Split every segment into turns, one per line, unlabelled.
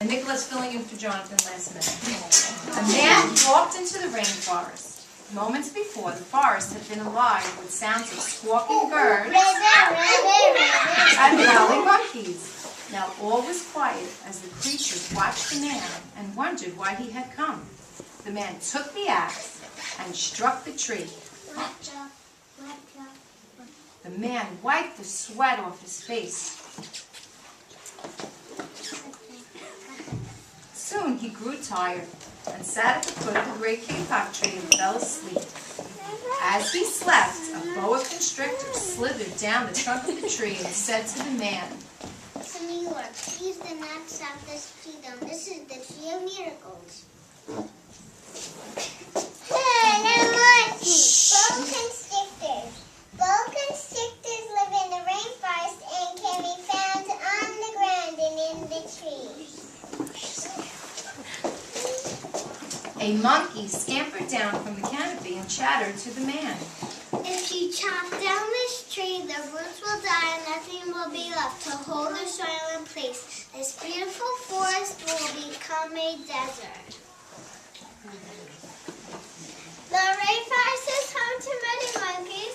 Nicholas filling in for Jonathan last minute. A man walked into the rainforest. Moments before, the forest had been alive with sounds of squawking birds and howling monkeys. Now all was quiet as the creatures watched the man and wondered why he had come. The man took the axe and struck the tree. The man wiped the sweat off his face. Soon he grew tired and sat at the foot of the great kapok tree and fell asleep. As he slept, a boa constrictor slithered down the trunk of the tree and said to the man,
"To New York, please do not stop this tree down. This is the tree of miracles." Hey, no monkey! Boa constrictors. Boa constrictors live in the rainforest and can be found on the ground and in the trees.
A monkey scampered down from the canopy and chattered to the man.
"If you chop down this tree, the roots will die and nothing will be left to hold the soil in place. This beautiful forest will become a desert." The rainforest is home to many monkeys.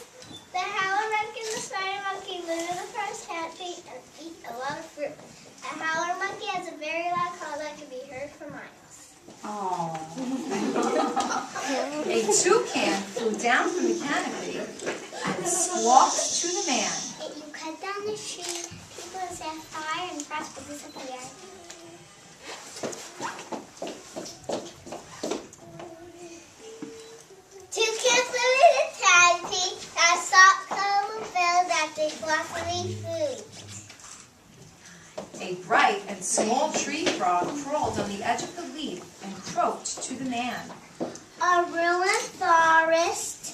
The howler monkey and the spider monkey live in the forest canopy and eat a lot of fruit. The howler monkey has a very loud call that can be heard for miles.
Oh. A toucan flew down from the canopy and squawked to the man.
If you cut down the tree, people will set fire and frost will disappear. Toucans live in a canopy that salt coal fills that they blossoming food.
A bright and small tree frog crawled on the edge of the leaf and croaked to the man.
A ruined forest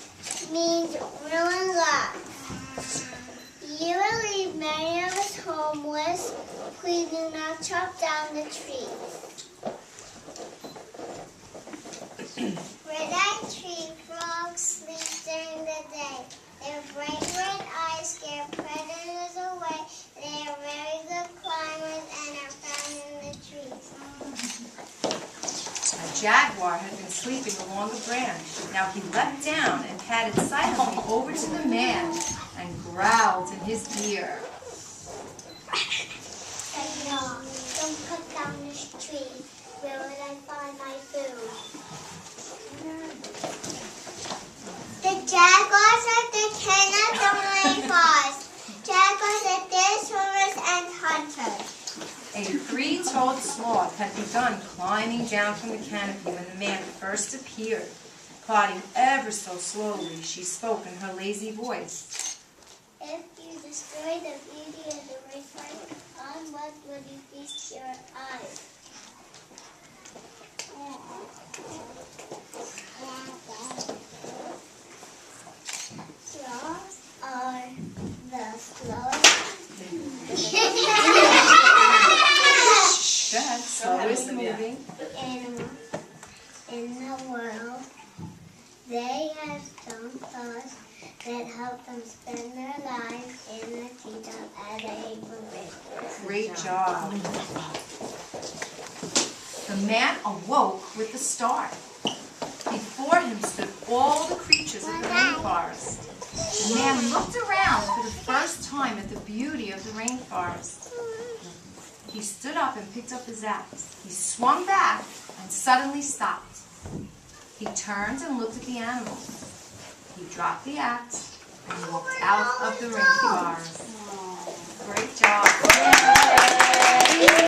means ruined life. You will leave many of us homeless. Please do not chop down the tree. Red-eyed tree frogs sleep during the day. Their bright red eyes scare predators away. They are very good climbers and are found in the trees.
A jaguar had been sleeping along a branch. Now he leapt down and padded silently over to the man and growled in his ear.
"Dog, don't cut down this tree. Where would I find my food?" The jaguars are the king of the rainforest. Jaguars are deer swimmers and hunters.
A three-toed sloth had begun climbing down from the canopy when the man first appeared. Plodding ever so slowly, she spoke in her lazy voice.
"If you destroy the beauty of the rainforest, on what would you feast your eyes?" Sloths are the slowest.
Slowest moving
Animal in the world. They have some thoughts that help them spend their lives in the treetop as a parade.
Great job. The man awoke with a start. Before him stood all the creatures of the rainforest. The man looked around for the first time at the beauty of the rainforest. He stood up and picked up his axe. He swung back and suddenly stopped. He turned and looked at the animals. He dropped the axe and walked out of the rainforest.